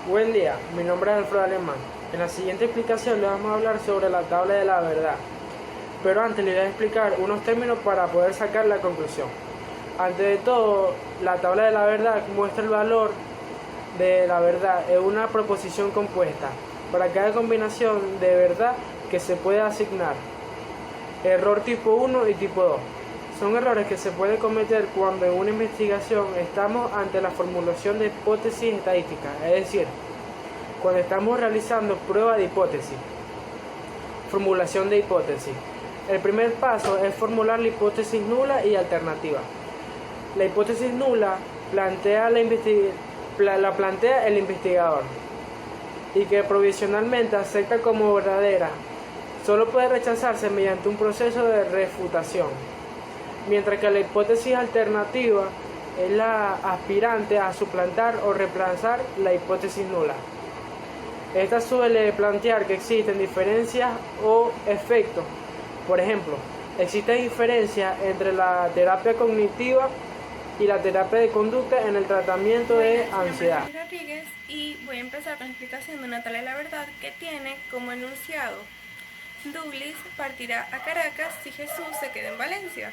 Buen día, mi nombre es Alfredo Alemán. En la siguiente explicación le vamos a hablar sobre la tabla de la verdad. Pero antes le voy a explicar unos términos para poder sacar la conclusión. Antes de todo, la tabla de la verdad muestra el valor de la verdad en una proposición compuesta para cada combinación de verdad que se puede asignar. Error tipo 1 y tipo 2. Son errores que se pueden cometer cuando en una investigación estamos ante la formulación de hipótesis estadísticas, es decir, cuando estamos realizando prueba de hipótesis. Formulación de hipótesis. El primer paso es formular la hipótesis nula y alternativa. La hipótesis nula la plantea el investigador y que provisionalmente acepta como verdadera. Solo puede rechazarse mediante un proceso de refutación, mientras que la hipótesis alternativa es la aspirante a suplantar o reemplazar la hipótesis nula. Esta suele plantear que existen diferencias o efectos. Por ejemplo, existen diferencias entre la terapia cognitiva y la terapia de conducta en el tratamiento de ansiedad. Mi nombre es Rodríguez y voy a empezar con la explicación de una tabla de la verdad que tiene como enunciado: Douglas partirá a Caracas si Jesús se queda en Valencia.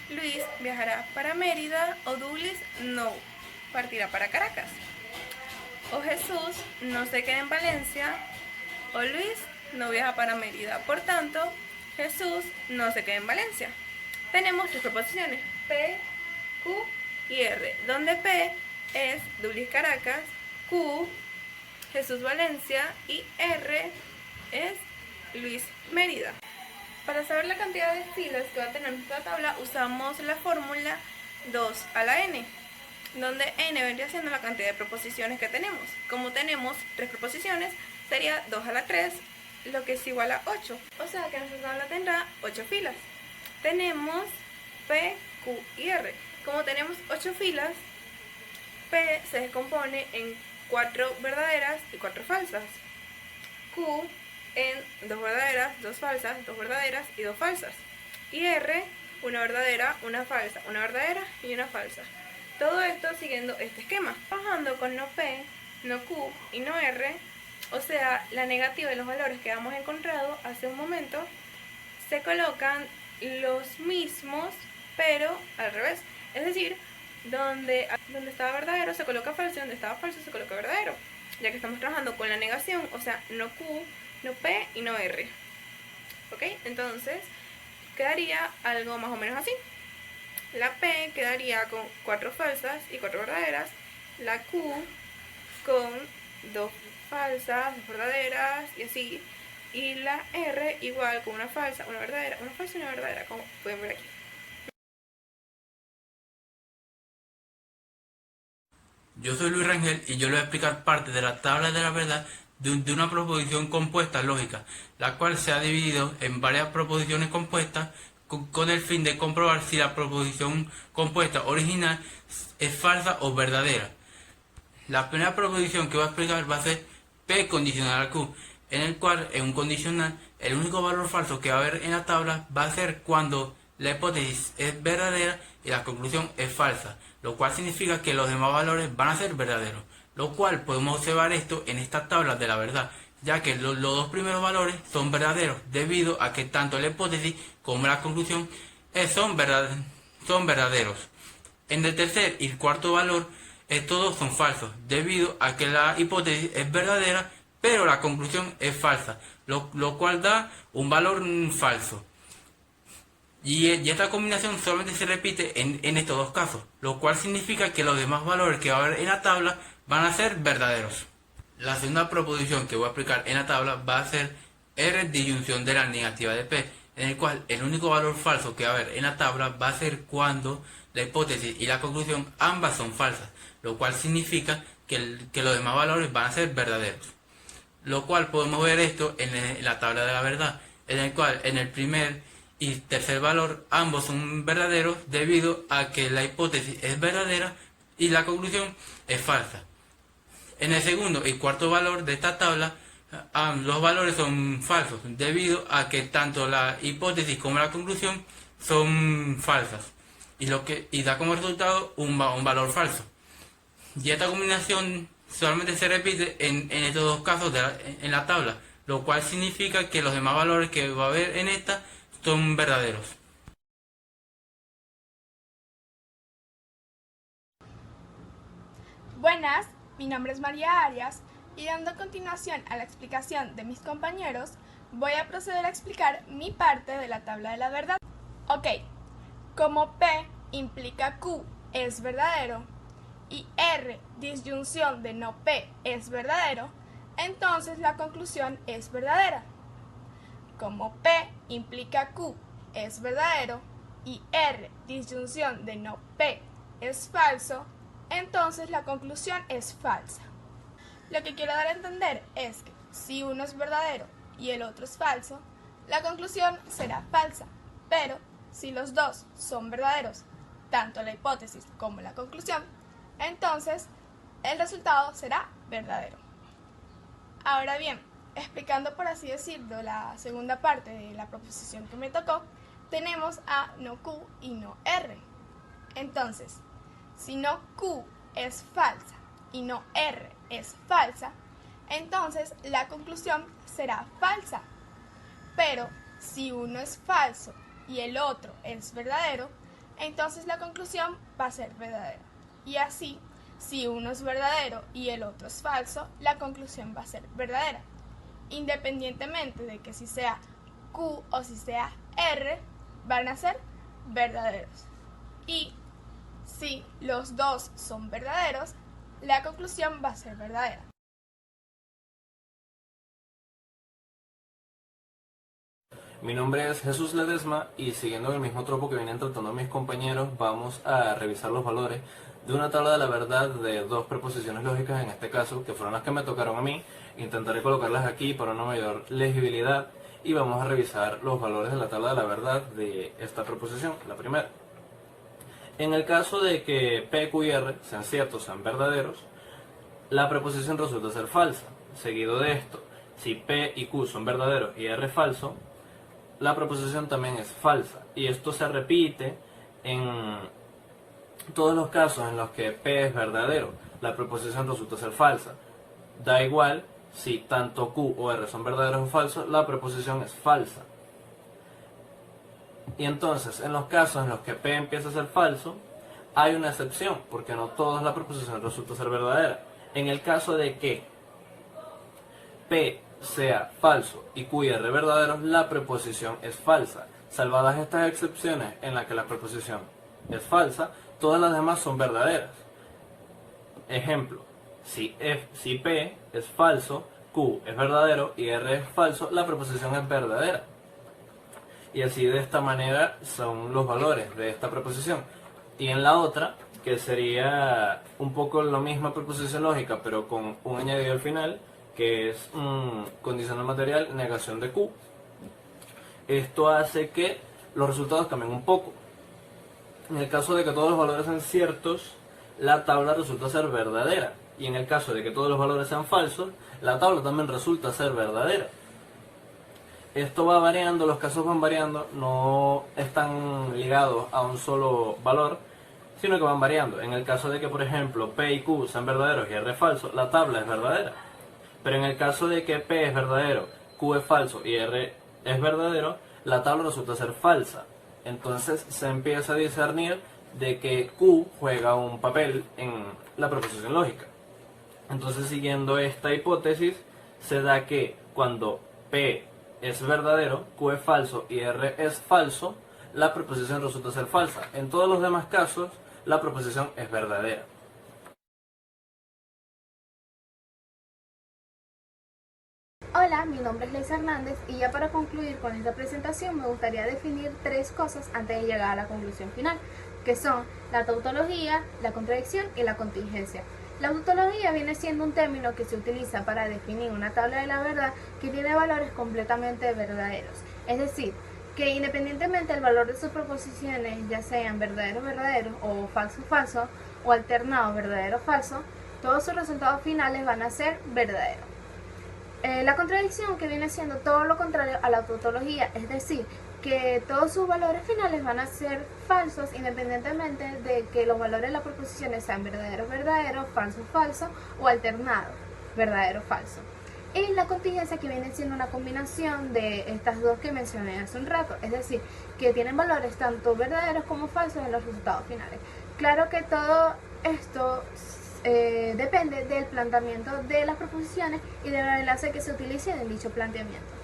Luis viajará para Mérida o Douglas no partirá para Caracas. O Jesús no se queda en Valencia o Luis no viaja para Mérida. Por tanto, Jesús no se queda en Valencia. Tenemos tres proposiciones: P, Q y R, donde P es Douglas Caracas, Q Jesús Valencia y R es Luis Mérida. Para saber la cantidad de filas que va a tener nuestra tabla usamos la fórmula 2 a la n, donde n vendría siendo la cantidad de proposiciones que tenemos. Como tenemos tres proposiciones, sería 2 a la 3, lo que es igual a 8. O sea que nuestra tabla tendrá 8 filas. Tenemos P, Q y R. Como tenemos 8 filas, P se descompone en 4 verdaderas y 4 falsas. Q en 2 verdaderas, 2 falsas, 2 verdaderas y 2 falsas. Y R, una verdadera, una falsa, una verdadera y una falsa. Todo esto siguiendo este esquema. Trabajando con no P, no Q y no R, o sea, la negativa de los valores que hemos encontrado hace un momento, se colocan los mismos, pero al revés. Es decir, donde estaba verdadero se coloca falso y donde estaba falso se coloca verdadero, ya que estamos trabajando con la negación, o sea, no Q, no P y no R. ¿Ok? Entonces, quedaría algo más o menos así. La P quedaría con 4 falsas y 4 verdaderas. La Q con 2 falsas, 2 verdaderas y así. Y la R igual con una falsa, una verdadera, una falsa y una verdadera, como pueden ver aquí. Yo soy Luis Rangel y yo les voy a explicar parte de la tabla de la verdad de una proposición compuesta lógica, la cual se ha dividido en varias proposiciones compuestas con el fin de comprobar si la proposición compuesta original es falsa o verdadera. La primera proposición que voy a explicar va a ser P condicional a Q, en el cual en un condicional el único valor falso que va a haber en la tabla va a ser cuando la hipótesis es verdadera y la conclusión es falsa, lo cual significa que los demás valores van a ser verdaderos, lo cual podemos observar esto en esta tabla de la verdad, ya que los dos primeros valores son verdaderos debido a que tanto la hipótesis como la conclusión son verdaderos. En el tercer y cuarto valor todos son falsos debido a que la hipótesis es verdadera pero la conclusión es falsa, lo cual da un valor falso. Y esta combinación solamente se repite en estos dos casos, lo cual significa que los demás valores que va a haber en la tabla van a ser verdaderos. La segunda proposición que voy a aplicar en la tabla va a ser R disyunción de la negativa de P, en el cual el único valor falso que va a haber en la tabla va a ser cuando la hipótesis y la conclusión ambas son falsas, lo cual significa que los demás valores van a ser verdaderos. Lo cual podemos ver esto en la tabla de la verdad, en el cual en el primer y tercer valor ambos son verdaderos debido a que la hipótesis es verdadera y la conclusión es falsa. En el segundo y cuarto valor de esta tabla los valores son falsos debido a que tanto la hipótesis como la conclusión son falsas y da como resultado un valor falso. Y esta combinación solamente se repite en estos dos casos en la tabla, lo cual significa que los demás valores que va a haber en esta son verdaderos. Buenas, mi nombre es María Arias y dando continuación a la explicación de mis compañeros, voy a proceder a explicar mi parte de la tabla de la verdad. Ok, como P implica Q es verdadero y R disyunción de no P es verdadero, entonces la conclusión es verdadera. Como P implica Q es verdadero y R disyunción de no P es falso, entonces la conclusión es falsa. Lo que quiero dar a entender es que si uno es verdadero y el otro es falso, la conclusión será falsa, pero si los dos son verdaderos, tanto la hipótesis como la conclusión, entonces el resultado será verdadero. Ahora bien, explicando por así decirlo la segunda parte de la proposición que me tocó, tenemos a no Q y no R. Entonces, si no Q es falsa y no R es falsa, entonces la conclusión será falsa. Pero si uno es falso y el otro es verdadero, entonces la conclusión va a ser verdadera. Y así, si uno es verdadero y el otro es falso, la conclusión va a ser verdadera. Independientemente de que si sea Q o si sea R, van a ser verdaderos. Y si los dos son verdaderos, la conclusión va a ser verdadera. Mi nombre es Jesús Ledesma y siguiendo el mismo tropo que vienen tratando mis compañeros, vamos a revisar los valores de una tabla de la verdad de dos preposiciones lógicas en este caso, que fueron las que me tocaron a mí. Intentaré colocarlas aquí para una mayor legibilidad y vamos a revisar los valores de la tabla de la verdad de esta preposición, la primera. En el caso de que P, Q y R sean ciertos, sean verdaderos, la preposición resulta ser falsa. Seguido de esto, si P y Q son verdaderos y R es falso, la preposición también es falsa. Y esto se repite en todos los casos en los que P es verdadero, la preposición resulta ser falsa. Da igual si tanto Q o R son verdaderos o falsos, la preposición es falsa. Y entonces, en los casos en los que P empieza a ser falso, hay una excepción, porque no todas las preposiciones resulta ser verdadera. En el caso de que P sea falso y Q y R verdaderos, la preposición es falsa. Salvadas estas excepciones en las que la preposición es falsa, todas las demás son verdaderas. Ejemplo, si P es falso, Q es verdadero y R es falso, la preposición es verdadera. Y así de esta manera son los valores de esta preposición. Y en la otra, que sería un poco la misma preposición lógica, pero con un añadido al final, que es condicional material, negación de Q. Esto hace que los resultados cambien un poco. En el caso de que todos los valores sean ciertos, la tabla resulta ser verdadera. Y en el caso de que todos los valores sean falsos, la tabla también resulta ser verdadera. Esto va variando, los casos van variando, no están ligados a un solo valor, sino que van variando. En el caso de que, por ejemplo, P y Q sean verdaderos y R es falso, la tabla es verdadera. Pero en el caso de que P es verdadero, Q es falso y R es verdadero, la tabla resulta ser falsa. Entonces se empieza a discernir de que Q juega un papel en la proposición lógica. Entonces, siguiendo esta hipótesis, se da que cuando P es verdadero, Q es falso y R es falso, la proposición resulta ser falsa. En todos los demás casos, la proposición es verdadera. Hola, mi nombre es Leisa Hernández y ya para concluir con esta presentación me gustaría definir tres cosas antes de llegar a la conclusión final, que son la tautología, la contradicción y la contingencia. La tautología viene siendo un término que se utiliza para definir una tabla de la verdad que tiene valores completamente verdaderos, es decir, que independientemente del valor de sus proposiciones, ya sean verdaderos verdaderos o falso falso o alternado verdadero falso, todos sus resultados finales van a ser verdaderos. La contradicción, que viene siendo todo lo contrario a la tautología, es decir, que todos sus valores finales van a ser falsos independientemente de que los valores de las proposiciones sean verdadero, verdadero, falso, falso o alternado, verdadero, falso. Y la contingencia que viene siendo una combinación de estas dos que mencioné hace un rato, es decir, que tienen valores tanto verdaderos como falsos en los resultados finales. Claro que todo esto depende del planteamiento de las proposiciones y del enlace que se utilice en dicho planteamiento.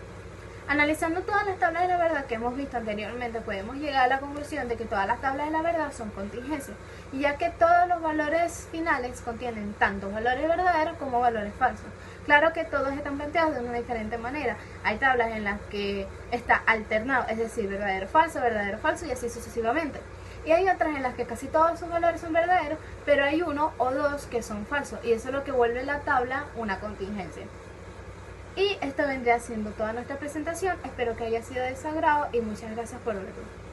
Analizando todas las tablas de la verdad que hemos visto anteriormente, podemos llegar a la conclusión de que todas las tablas de la verdad son contingencias, ya que todos los valores finales contienen tanto valores verdaderos como valores falsos. Claro que todos están planteados de una diferente manera. Hay tablas en las que está alternado, es decir, verdadero, falso y así sucesivamente. Y hay otras en las que casi todos sus valores son verdaderos, pero hay uno o dos que son falsos, y eso es lo que vuelve la tabla una contingencia. Y esto vendría siendo toda nuestra presentación. Espero que haya sido de su agrado y muchas gracias por verlo.